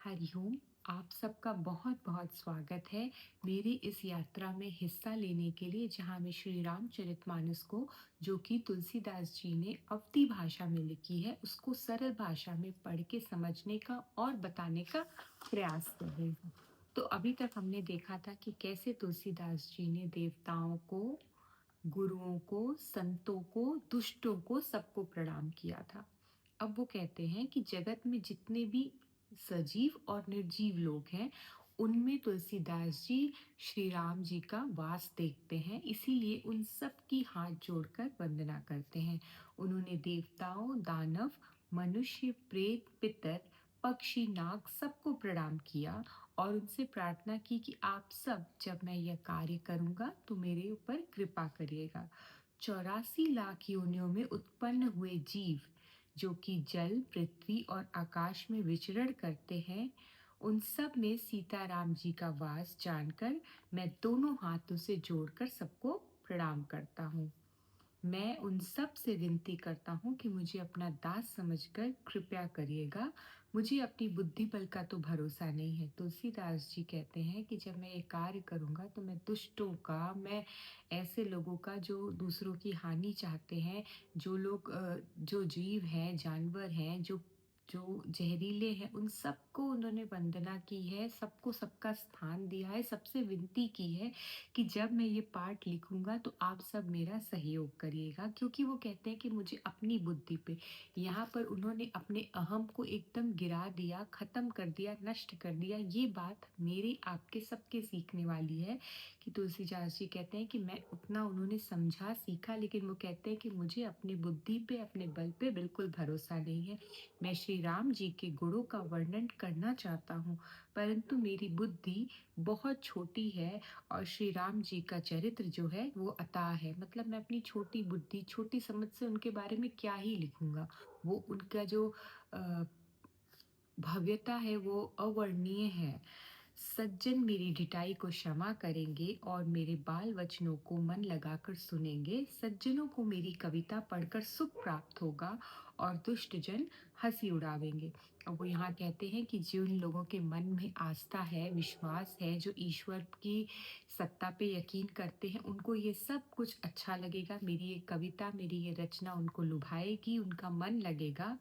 हरिओम। आप सबका बहुत बहुत स्वागत है मेरी इस यात्रा में हिस्सा लेने के लिए, जहाँ मैं श्री रामचरितमानस को, जो कि तुलसीदास जी ने अवधी भाषा में लिखी है, उसको सरल भाषा में पढ़ के समझने का और बताने का प्रयास कर रही हूँ। तो अभी तक हमने देखा था कि कैसे तुलसीदास जी ने देवताओं को, गुरुओं को, संतों को, दुष्टों को, सबको प्रणाम किया था। अब वो कहते हैं कि जगत में जितने भी सजीव और निर्जीव लोग हैं, उनमें तुलसीदास जी श्री राम जी का वास देखते हैं, इसीलिए उन सब की हाथ जोड़कर वंदना करते हैं। उन्होंने देवताओं, दानव, मनुष्य, प्रेत, पितर, पक्षी, नाग सबको प्रणाम किया और उनसे प्रार्थना की कि आप सब, जब मैं यह कार्य करूंगा तो मेरे ऊपर कृपा करिएगा। 84 लाख योनियों में उत्पन्न हुए जीव, जो कि जल, पृथ्वी और आकाश में विचरण करते हैं, उन सब में सीताराम जी का वास जानकर मैं दोनों हाथों से जोड़कर सबको प्रणाम करता हूँ। मैं उन सब से विनती करता हूँ कि मुझे अपना दास समझकर कृपया करिएगा। मुझे अपनी बुद्धि बल का तो भरोसा नहीं है। तुलसीदास जी कहते हैं कि जब मैं ये कार्य करूँगा तो मैं दुष्टों का, मैं ऐसे लोगों का जो दूसरों की हानि चाहते हैं, जो लोग जो जीव हैं, जानवर हैं, जो जो जहरीले हैं, उन सबको उन्होंने वंदना की है, सबको सबका स्थान दिया है, सबसे विनती की है कि जब मैं ये पाठ लिखूंगा तो आप सब मेरा सहयोग करिएगा, क्योंकि वो कहते हैं कि मुझे अपनी बुद्धि पे, यहाँ पर उन्होंने अपने अहम को एकदम गिरा दिया, खत्म कर दिया, नष्ट कर दिया। ये बात मेरे आपके सबके सीखने वाली है कि तुलसीदास जी कहते हैं कि मैं उतना उन्होंने समझा सीखा, लेकिन वो कहते हैं कि मुझे अपनी बुद्धि पे, अपने बल पे बिल्कुल भरोसा नहीं है। मैं श्री राम जी के गुणों का वर्णन करना चाहता हूँ, परंतु मेरी बुद्धि बहुत छोटी है और श्री राम जी का चरित्र जो है वो अथाह है। मतलब मैं अपनी छोटी बुद्धि, छोटी समझ से उनके बारे में क्या ही लिखूंगा। वो उनका जो अ, भव्यता है वो अवर्णनीय है। सज्जन मेरी ढिठाई को क्षमा करेंगे और मेरे बाल वचनों को मन लगाकर सुनेंगे। सज्जनों को मेरी कविता पढ़कर सुख प्राप्त होगा और दुष्ट जन हंसी उड़ावेंगे। और वो यहाँ कहते हैं कि जिन लोगों के मन में आस्था है, विश्वास है, जो ईश्वर की सत्ता पे यकीन करते हैं, उनको ये सब कुछ अच्छा लगेगा। मेरी ये कविता, मेरी ये रचना उनको लुभाएगी, उनका मन लगेगा।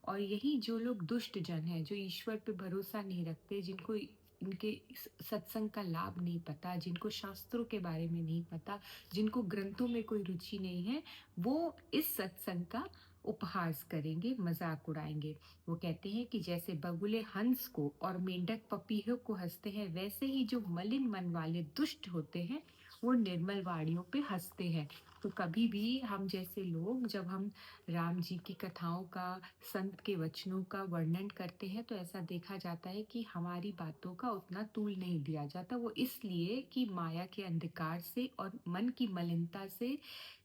और यही जो लोग दुष्ट जन हैं, जो ईश्वर पे भरोसा नहीं रखते, जिनको इनके सत्संग का लाभ नहीं पता, जिनको शास्त्रों के बारे में नहीं पता, जिनको ग्रंथों में कोई रुचि नहीं है, वो इस सत्संग का उपहास करेंगे, मजाक उड़ाएंगे। वो कहते हैं कि जैसे बगुले हंस को और मेंढक पपीहे को हंसते हैं, वैसे ही जो मलिन मन वाले दुष्ट होते हैं वो निर्मल वाणियों पे हंसते हैं। तो कभी भी हम जैसे लोग, जब हम राम जी की कथाओं का, संत के वचनों का वर्णन करते हैं, तो ऐसा देखा जाता है कि हमारी बातों का उतना तूल नहीं दिया जाता। वो इसलिए कि माया के अंधकार से और मन की मलिनता से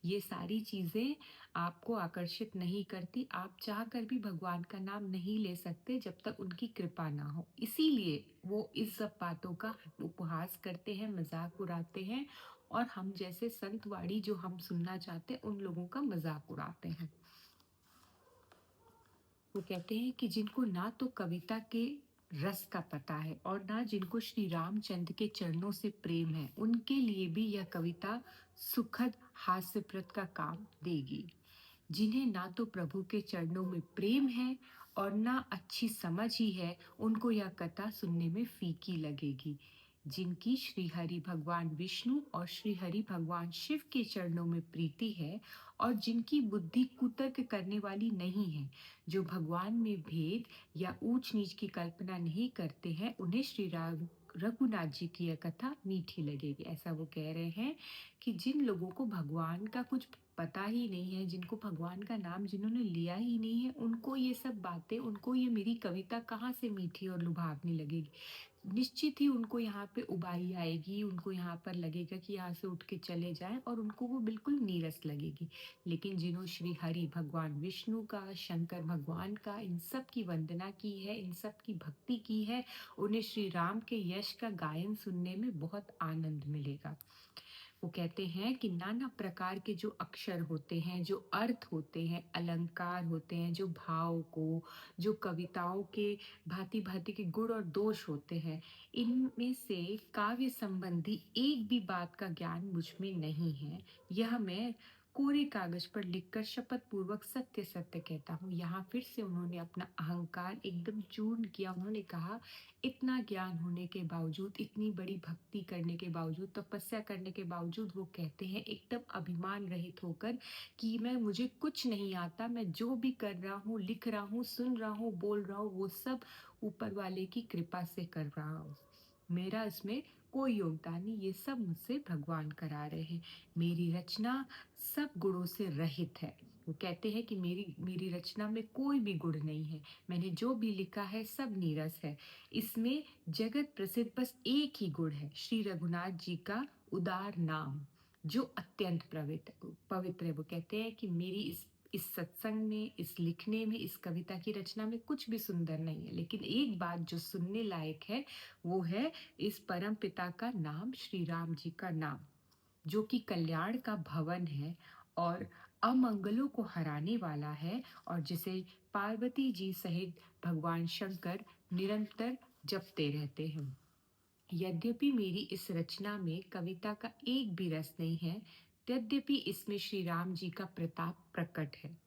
ये सारी चीजें आपको आकर्षित नहीं करती। आप चाह कर भी भगवान का नाम नहीं ले सकते जब तक उनकी कृपा ना हो। इसीलिए वो इस सब बातों का उपहास करते हैं, मजाक उड़ाते हैं, और हम जैसे संत वाणी जो हम सुनना चाहते हैं, उन लोगों का मजाक उड़ाते हैं। वो कहते हैं कि जिनको ना तो कविता के रस का पता है और ना जिनको श्री रामचंद्र के चरणों से प्रेम है, उनके लिए भी यह कविता सुखद हास्यप्रद का काम देगी। जिन्हें ना तो प्रभु के चरणों में प्रेम है और ना अच्छी समझ ही है, उनको यह कथा सुनने में फीकी लगेगी। जिनकी श्री हरि भगवान विष्णु और श्री हरि भगवान शिव के चरणों में प्रीति है और जिनकी बुद्धि कुतर्क करने वाली नहीं है, जो भगवान में भेद या ऊंच नीच की कल्पना नहीं करते हैं, उन्हें श्री राम रघुनाथ जी की यह कथा मीठी लगेगी। ऐसा वो कह रहे हैं कि जिन लोगों को भगवान का कुछ पता ही नहीं है, जिनको भगवान का नाम जिन्होंने लिया ही नहीं है, उनको ये सब बातें, उनको ये मेरी कविता कहाँ से मीठी और लुभावनी लगेगी। निश्चित ही उनको यहाँ पे उबाई आएगी, उनको यहाँ पर लगेगा कि यहाँ से उठ के चले जाएं, और उनको वो बिल्कुल नीरस लगेगी। लेकिन जिन्होंने श्री हरि भगवान विष्णु का, शंकर भगवान का, इन सब की वंदना की है, इन सब की भक्ति की है, उन्हें श्री राम के यश का गायन सुनने में बहुत आनंद मिलेगा। वो कहते हैं कि नाना प्रकार के जो अक्षर होते हैं, जो अर्थ होते हैं, अलंकार होते हैं, जो भाव को, जो कविताओं के भांति-भांति के गुण और दोष होते हैं, इनमें से काव्य संबंधी एक भी बात का ज्ञान मुझ में नहीं है। यह मैं कोरे कागज पर लिखकर शपथ पूर्वक सत्य-सत्य कहता हूँ। यहाँ फिर से उन्होंने अपना अहंकार एकदम चूर्ण किया। उन्होंने कहा, इतना ज्ञान होने के बावजूद, इतनी बड़ी भक्ति करने के बावजूद, तपस्या करने के बावजूद वो कहते हैं एकदम अभिमान रहित होकर कि मुझे कुछ नहीं आता, मैं जो भी कर रहा हूँ, लिख रहा हूँ, सुन रहा हूँ, बोल रहा हूँ, वो सब ऊपर वाले की कृपा से कर रहा हूँ। मेरा इसमें कोई योगदान नहीं, ये सब मुझसे भगवान करा रहे हैं। मेरी रचना सब गुणों से रहित है। वो कहते हैं कि मेरी मेरी रचना में कोई भी गुण नहीं है। मैंने जो भी लिखा है सब नीरस है। इसमें जगत प्रसिद्ध बस एक ही गुण है, श्री रघुनाथ जी का उदार नाम, जो अत्यंत पवित्र है। वो कहते हैं कि मेरी इस सत्संग में, इस लिखने में, इस कविता की रचना में कुछ भी सुंदर नहीं है, लेकिन एक बात जो सुनने लायक है, वो है इस परम पिता का नाम, श्री राम जी का नाम, जो कि कल्याण का भवन है और अमंगलों को हराने वाला है, और जिसे पार्वती जी सहित भगवान शंकर निरंतर जपते रहते हैं। यद्यपि मेरी इस रचना में कविता का एक भी रस नहीं है, यद्यपि इसमें श्री राम जी का प्रताप प्रकट है।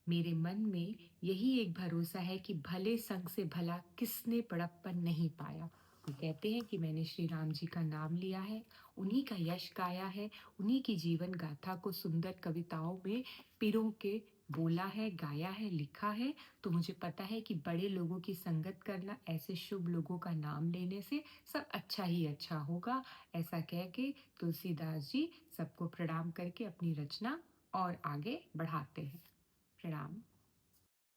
मेरे मन में यही एक भरोसा है कि भले संग से भला किसने बड़प्पन नहीं पाया। वो कहते हैं कि मैंने श्री राम जी का नाम लिया है, उन्हीं का यश गाया है, उन्हीं की जीवन गाथा को सुंदर कविताओं में पिरो के बोला है, गाया है, लिखा है। तो मुझे पता है कि बड़े लोगों की संगत करना, ऐसे शुभ लोगों का नाम लेने से सब अच्छा ही अच्छा होगा। ऐसा कह के तुलसीदास जी सबको प्रणाम करके अपनी रचना और आगे बढ़ाते हैं। प्रणाम।